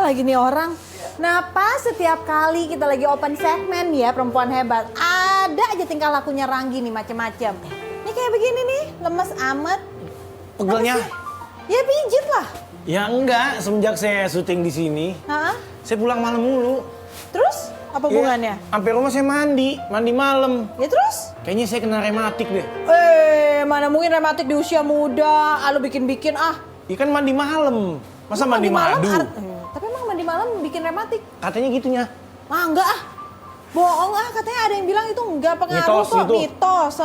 lagi nih orang. Kenapa setiap kali kita lagi open segmen ya perempuan hebat, ada aja tingkah lakunya Ranggi nih macem-macem. Ini kayak begini nih, lemes amat. Pegelnya? Ya pijit lah. Ya enggak, semenjak saya syuting di sini, saya pulang malam mulu. Terus apa hubungannya? Sampai rumah saya mandi malam. Ya terus? Kayaknya saya kena rematik deh. Mana mungkin rematik di usia muda, lu bikin-bikin ah. Iya kan mandi malam, masa mandi madu? Tapi emang mandi malam bikin rematik? Katanya gitunya. Ah enggak ah, bohong ah, katanya ada yang bilang itu enggak pengaruh kok, mitos.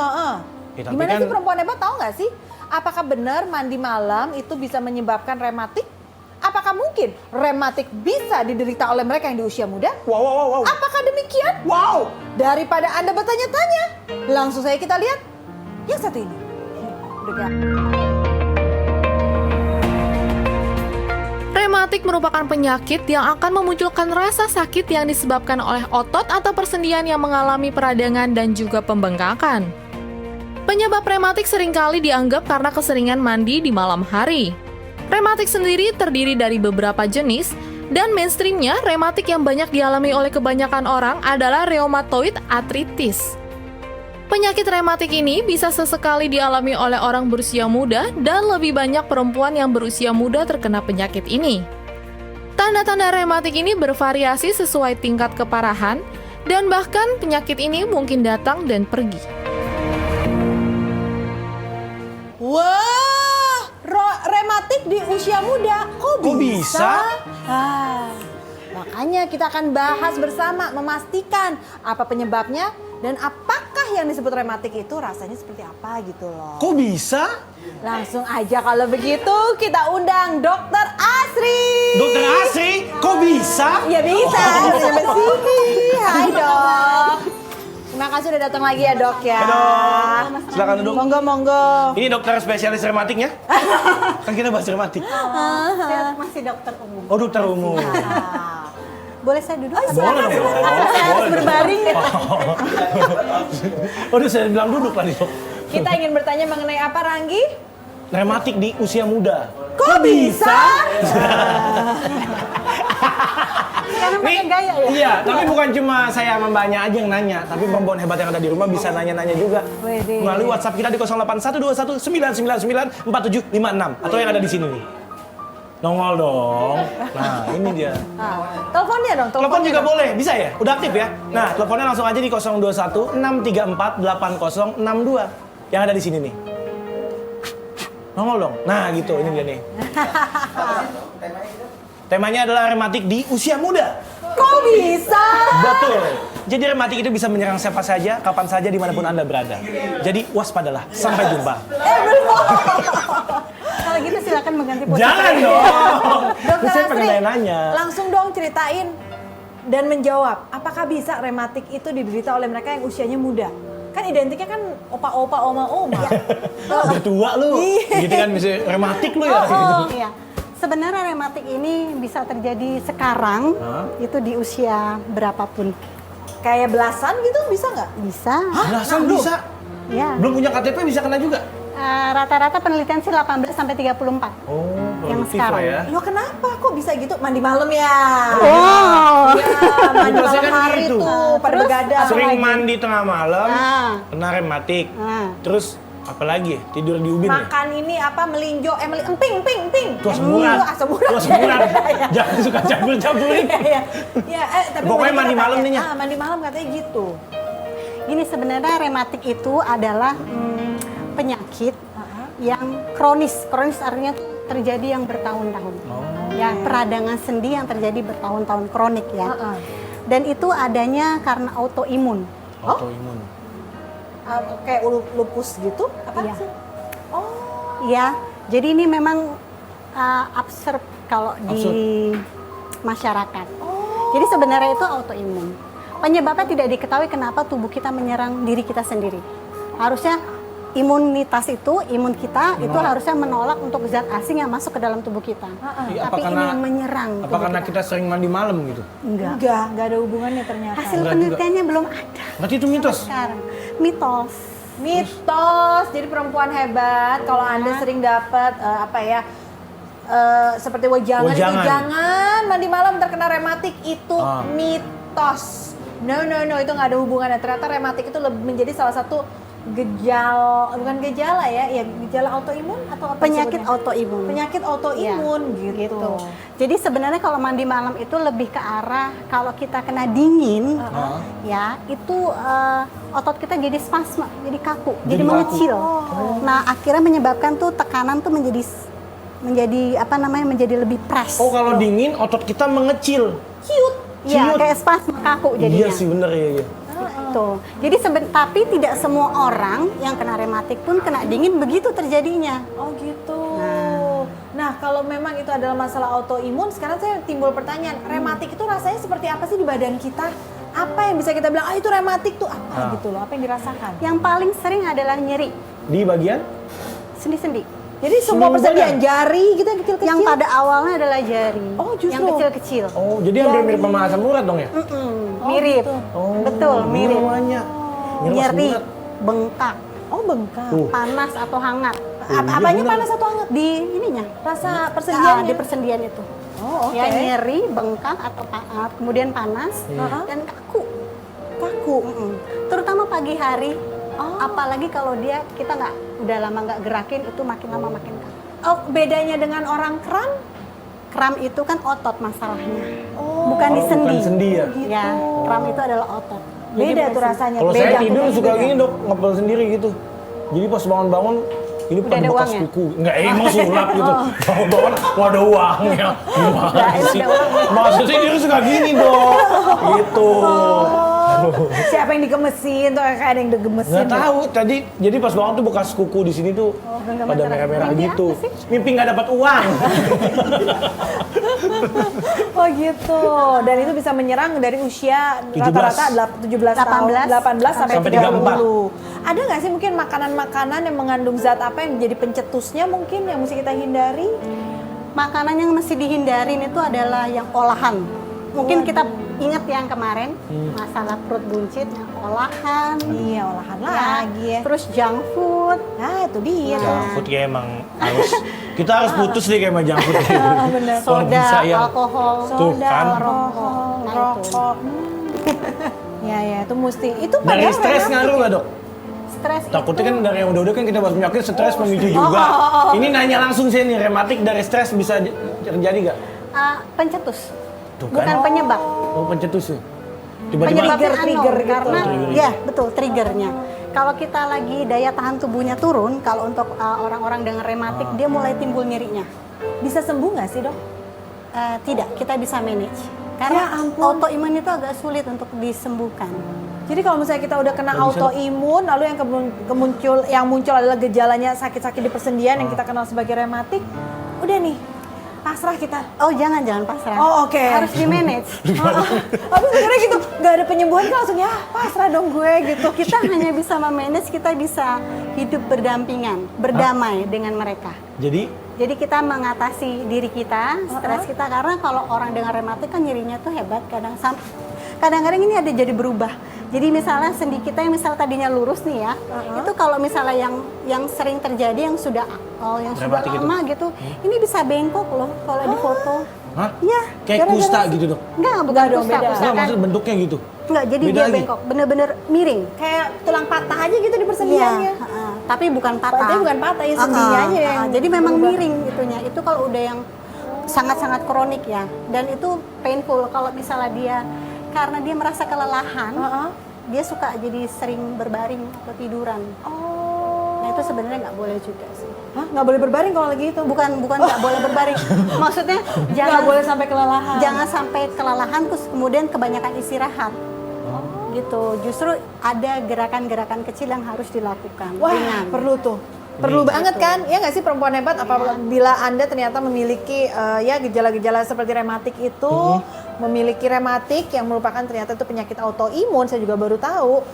Ya, Gimana kan... sih perempuan hebat, tahu nggak sih? Apakah benar mandi malam itu bisa menyebabkan rematik? Apakah mungkin rematik bisa diderita oleh mereka yang di usia muda? Wow. Apakah demikian? Wow. Daripada Anda bertanya-tanya, langsung saja kita lihat yang satu ini. Rematik merupakan penyakit yang akan memunculkan rasa sakit yang disebabkan oleh otot atau persendian yang mengalami peradangan dan juga pembengkakan. Penyebab rematik seringkali dianggap karena keseringan mandi di malam hari. Rematik sendiri terdiri dari beberapa jenis, dan mainstreamnya rematik yang banyak dialami oleh kebanyakan orang adalah rheumatoid arthritis. Penyakit rematik ini bisa sesekali dialami oleh orang berusia muda dan lebih banyak perempuan yang berusia muda terkena penyakit ini. Tanda-tanda rematik ini bervariasi sesuai tingkat keparahan, dan bahkan penyakit ini mungkin datang dan pergi. Wah, rematik di usia muda, kok bisa? Makanya kita akan bahas bersama, memastikan apa penyebabnya dan apakah yang disebut rematik itu rasanya seperti apa gitu loh. Kok bisa? Langsung aja kalau begitu kita undang Dokter Asri. Dokter Asri? Kok bisa? Ya bisa, sampai sini. Hai dok. Terima kasih udah datang lagi ya dok ya. Hai dok, silakan duduk. Monggo. Ini dokter spesialis rematiknya? Kan kita bahas rematik. Saya masih dokter umum. Oh dokter umum. Boleh saya duduk? Boleh dong. Saya harus berbaring. Udah saya bilang duduk tadi dok. Kita ingin bertanya mengenai apa Ranggi? Rematik di usia muda. Kok bisa? Sekarang pakai gaya ya? Iya, tapi bukan cuma saya sama mbaknya aja yang nanya, tapi perempuan hebat yang ada di rumah bisa nanya-nanya juga. Melalui WhatsApp kita di 081219994756 atau yang ada di sini nih. Nongol dong. Nah, ini dia. Teleponnya dong. Telepon juga boleh, bisa ya? Udah aktif ya? Nah, teleponnya langsung aja di 0216348062 yang ada di sini nih. Nongol dong. Nah, gitu. Ini dia nih. Temanya adalah rematik di usia muda. Kok bisa? Betul. Jadi rematik itu bisa menyerang siapa saja, kapan saja, dimanapun Anda berada. Jadi waspadalah. Sampai jumpa. Belum. Kalau gitu silakan mengganti posisi. Jangan dong. Dokter Saya Asri, pengen nanya. langsung dong ceritain dan menjawab. Apakah bisa rematik itu diderita oleh mereka yang usianya muda? Kan identiknya kan opa-opa, oma-oma. Udah tua lu. Gitu kan misalnya rematik lu ya. Iya. Sebenarnya rematik ini bisa terjadi sekarang, itu di usia berapapun. Kayak belasan gitu bisa nggak? Bisa. Belasan bisa. Ya. Belum punya KTP bisa kena juga. Rata-rata penelitian sih 18 sampai 34. Oh, yang produktif sekarang. lah ya. Loh kenapa? Kok bisa gitu? Mandi malam ya? Oh. Ya, mandi Biasanya malam kan hari gitu. tuh, pada Terus, begadang. Sering mandi tengah malam, kena rematik. Terus Apalagi tidur di ubin ya? Makan ini apa melinjo, emping. Tuh semuran. Asam urat. Tuh semuran. Jangan suka campur-campurin. Iya, tapi Pokoknya mandi malam nih ya. mandi malam katanya gitu. ini sebenarnya rematik itu adalah penyakit yang kronis. Kronis artinya terjadi yang bertahun-tahun. Ya, peradangan sendi yang terjadi bertahun-tahun, kronik ya. Dan itu adanya karena autoimun. Autoimun. Kayak lupus gitu? Apa Iya. sih? Ya, jadi ini memang absurd kalau di masyarakat. Jadi sebenarnya itu autoimun. Penyebabnya tidak diketahui kenapa tubuh kita menyerang diri kita sendiri. Harusnya imunitas itu, imun kita itu harusnya menolak untuk zat asing yang masuk ke dalam tubuh kita. Tapi ini yang menyerang Apa tubuh karena kita sering mandi malam gitu? Enggak. Enggak ada hubungannya ternyata. Hasil Enggak penelitiannya belum ada. Berarti itu mitos? Sekarang. Mitos. Mitos. Jadi perempuan hebat kalau Anda sering dapat seperti wejangan itu Wejangan. jangan mandi malam terkena rematik itu Ah. mitos. No, itu nggak ada hubungannya. Ternyata rematik itu menjadi salah satu bukan gejala ya gejala autoimun atau apa Penyakit disebutnya? autoimun. Penyakit autoimun gitu. Jadi sebenarnya kalau mandi malam itu lebih ke arah kalau kita kena dingin, ya itu otot kita jadi spasme, jadi kaku, jadi kaku. mengecil. Nah akhirnya menyebabkan tuh tekanan tuh menjadi lebih press. Oh, kalau dingin otot kita mengecil. Cute. Iya, ciut. kayak spasme kaku jadinya. Iya sih bener ya. Tuh. Jadi tapi tidak semua orang yang kena rematik pun kena dingin begitu terjadinya. Oh gitu. Nah, kalau memang itu adalah masalah autoimun, sekarang saya timbul pertanyaan, rematik itu rasanya seperti apa sih di badan kita? Apa yang bisa kita bilang, itu rematik tuh apa gitu loh, apa yang dirasakan? Yang paling sering adalah nyeri Di bagian sendi-sendi. Jadi semua Semua persendian badan? jari gitu yang kecil-kecil? Yang pada awalnya adalah jari. Oh, justru. Yang kecil-kecil. Oh, jadi hampir mirip sama asam urat dong ya? Mirip. Oh, Betul, mirip. Namanya. Nyeri, bengkak, Oh, bengkak. Tuh. panas atau hangat. Apanya panas atau hangat? Di ininya. Rasa persendiannya? Di persendian itu. Oh, oke. Ya nyeri, bengkak atau kemudian panas dan kaku. Kaku. Terutama pagi hari. Oh. Apalagi kalau kita udah lama nggak gerakin itu makin lama makin kaku. Oh, bedanya dengan orang kram? Kram itu kan otot masalahnya, Oh. bukan di sendi. Bukan sendi ya? Ya, kram itu adalah otot. Beda Jadi tuh rasanya. Kalau Beda. saya tidur suka gini dok, ngepel sendiri gitu. Jadi pas bangun-bangun, ini Udah pada ada bekas uangnya? kuku. Enggak, emang sulap gitu. Bangun-bangun, wah ada uangnya. Gimana Kirain sih? ada uangnya. Maksudnya dia suka gini dok. Gitu. Siapa yang dikemesin tuh kayak ada yang digemesin. Nggak tahu, jadi pas bangun tuh bekas kuku di sini tuh pada merah-merah Mimpi gitu. apa sih? Mimpi nggak dapat uang. Oh gitu. Dan itu bisa menyerang dari usia 17. rata-rata 17 tahun, 18 sampai Sampai 30. Ada nggak sih mungkin makanan-makanan yang mengandung zat apa yang jadi pencetusnya mungkin yang mesti kita hindari? Makanan yang mesti dihindarin itu adalah yang olahan. Mungkin kita ingat yang kemarin masalah perut buncit, yang olahan. Iya, olahan ya. lagi ya. Terus junk food. Nah, itu dia. Junk food ya emang harus, kita harus putus deh kayak sama junk food. bener. Kalau Soda, bisa ya. alkohol, Tuh, kan? alkohol, Nah, rokok. Ya, itu mesti. Itu Dari padahal stres memang- ngaruh nggak dok? stres Takutnya kan itu dari yang udah-udah kan kita bahas penyakit stres memicu juga. Ini nanya langsung sih nih, rematik dari stres bisa terjadi nggak? pencetus, Tuh bukan kan? penyebab. Oh pencetus sih. Tiba-tiba Penyebabnya trigger gitu. karena Trigger. ya betul triggernya. Kalau kita lagi daya tahan tubuhnya turun, kalau untuk orang-orang dengan rematik dia mulai timbul nyerinya. Bisa sembuh nggak sih dok? Tidak, kita bisa manage. Ya Karena ampun. autoimun itu agak sulit untuk disembuhkan. Jadi kalau misalnya kita udah kena Nggak bisa, Dok. autoimun, lalu yang muncul adalah gejalanya sakit-sakit di persendian yang kita kenal sebagai rematik, udah nih pasrah kita. Oh jangan pasrah. Oh, oke. Harus di manage. Tapi sebenarnya gitu, nggak ada penyembuhan kan langsung ya pasrah dong gue gitu. Kita hanya bisa memanage, kita bisa hidup berdampingan, berdamai dengan mereka. Jadi kita mengatasi diri kita, stres kita, karena kalau orang dengan rematik kan nyerinya tuh hebat, kadang-kadang ini ada jadi berubah. Jadi misalnya sendi kita yang misal tadinya lurus nih ya, itu kalau misalnya yang sering terjadi yang sudah Rematik itu? lama gitu, ini bisa bengkok loh kalau di foto. Hah? Iya. Kayak gara-gara kusta gitu dok? Enggak, bukan Enggak dong, kusta, beda. kusta Enggak, kan. maksudnya bentuknya gitu? Enggak, jadi Beda dia lagi? bengkok, bener-bener miring. Kayak tulang patah aja gitu di persendiannya. Iya, tapi bukan patah. Patahnya bukan patah, ya sendinya aja yang Jadi memang berubah. miring itunya. Itu kalau udah yang sangat-sangat kronik ya. Dan itu painful kalau misalnya dia karena dia merasa kelelahan, dia suka jadi sering berbaring atau tiduran. Oh. Nah itu sebenarnya nggak boleh juga sih. Hah? Nggak boleh berbaring kalau lagi itu? Bukan nggak boleh berbaring. Maksudnya Nggak jangan boleh sampai kelelahan. Jangan sampai kelelahan terus kemudian kebanyakan istirahat. Gitu. Justru ada gerakan-gerakan kecil yang harus dilakukan. Wah, ringan. perlu tuh. Perlu banget kan? Ya nggak sih perempuan hebat apabila Anda ternyata memiliki ya gejala-gejala seperti rematik itu, memiliki rematik yang merupakan ternyata itu penyakit autoimun, saya juga baru tahu.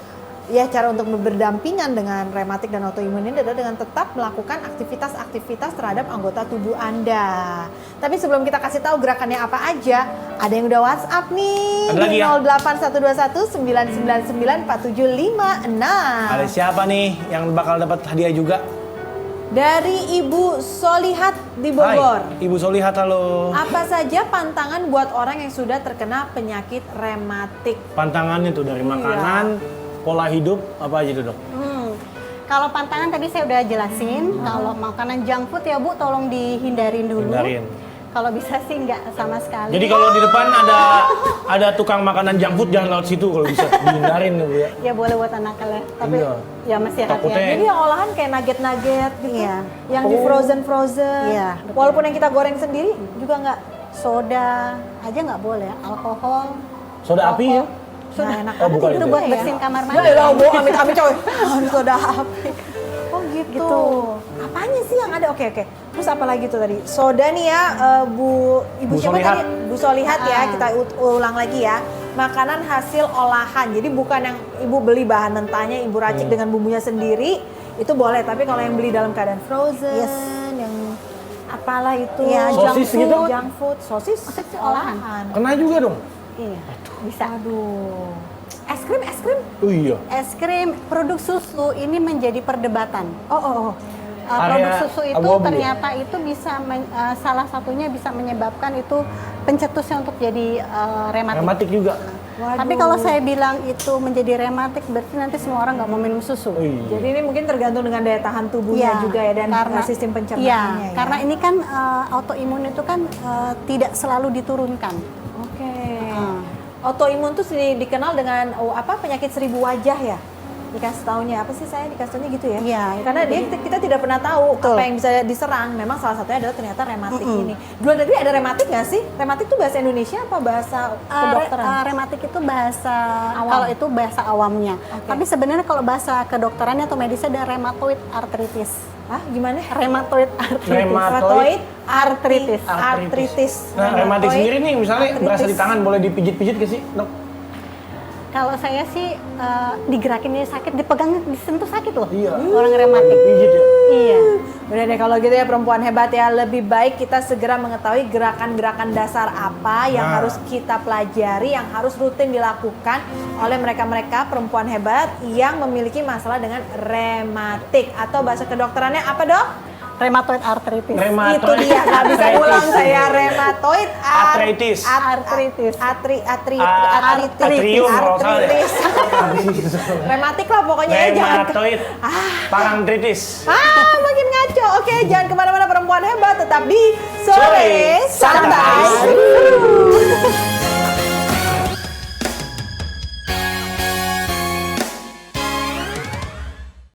Ya cara untuk berdampingan dengan rematik dan autoimun ini adalah dengan tetap melakukan aktivitas-aktivitas terhadap anggota tubuh Anda. Tapi sebelum kita kasih tahu gerakannya apa aja, ada yang udah WhatsApp nih Ada lagi di ya? 08121 999 4756. Ada siapa nih yang bakal dapat hadiah juga? Dari Ibu Solihat di Bogor. Hai, Ibu Solihat, halo. Apa saja pantangan buat orang yang sudah terkena penyakit rematik? Pantangannya tuh dari makanan, pola hidup, apa aja tuh dok? Kalau pantangan tadi saya udah jelasin, kalau makanan junk food ya Bu tolong dihindarin dulu. Hindarin. Kalau bisa sih nggak sama sekali. Jadi kalau di depan ada tukang makanan junk food, jangan lewat situ kalau bisa, dihindarin tuh Bu ya. Ya boleh buat anak kalian, tapi Iya. ya mesti Takutnya- hati-hati. Jadi yang olahan kayak nugget-nugget gitu. Iya. Yang di frozen-frozen. Iya, betul. Walaupun yang kita goreng sendiri juga nggak. Soda aja nggak boleh, alkohol. Soda api ya? Sudah enak Oh, bukan itu itu. buat ya. bersihin kamar mandi. Boleh lah, Bu. Amit-amit coy. Soda api. Oh gitu. Gitu. Apanya sih yang ada? Oke. Terus apa lagi tuh tadi? Soda nih ya, Ibu Bu siapa Solihat. tadi? Bu Solihat ya. Ah. Kita ulang lagi ya. Makanan hasil olahan. Jadi bukan yang Ibu beli bahan mentahnya, Ibu racik dengan bumbunya sendiri, itu boleh. Tapi kalau yang beli dalam keadaan frozen, Yes. yang apalah itu, Iya, Sosis gitu? junk food, sosis, olahan. Kena juga dong? Iya, bisa. Aduh. Es krim. Oh iya. Es krim, produk susu ini menjadi perdebatan. Oh. Produk Area susu itu abu-abu ya? ternyata itu bisa salah satunya bisa menyebabkan itu pencetusnya untuk jadi rematik. Rematik juga. Waduh. Tapi kalau saya bilang itu menjadi rematik berarti nanti semua orang nggak mau minum susu. Oh iya. Jadi ini mungkin tergantung dengan daya tahan tubuhnya juga ya dan sistem pencernaannya iya, ya. karena ini kan autoimun itu kan tidak selalu diturunkan. Oke. Ah. Autoimun tuh dikenal dengan penyakit seribu wajah ya. Dikasih taunya apa sih saya dikasih taunya gitu ya? Iya, Karena kita tidak pernah tahu Betul. apa yang bisa diserang. Memang salah satunya adalah ternyata rematik ini. Di luar negeri ada rematik nggak sih? Rematik itu bahasa Indonesia apa bahasa kedokteran? Rematik itu bahasa Awam. kalau itu bahasa awamnya. Oke. Tapi sebenarnya kalau bahasa kedokterannya atau medisnya ada rheumatoid arthritis. Hah, gimana? Rheumatoid arthritis. Rheumatoid arthritis. Artritis. Nah, rematik sendiri nih misalnya arthritis. berasa di tangan, boleh dipijit-pijit ke sih dok? Kalau saya sih digerakin ini sakit, dipegang, disentuh sakit loh. Iya. Orang rematik. Pijit ya? Iya. Udah deh kalau gitu ya perempuan hebat ya, lebih baik kita segera mengetahui gerakan-gerakan dasar apa yang Nah. harus kita pelajari, yang harus rutin dilakukan oleh mereka-mereka perempuan hebat yang memiliki masalah dengan rematik atau bahasa kedokterannya apa dok? Rheumatoid arthritis. Itu dia, nggak bisa ulang saya. Rheumatoid Arthritis. Arthritis. Atrium kalau salah ya. arthritis. Rematik lah pokoknya ya, jangan Rheumatoid. Parantritis. makin ngaco. Oke, jangan kemana-mana perempuan hebat, tetap di Sore Sore Santai. Santai.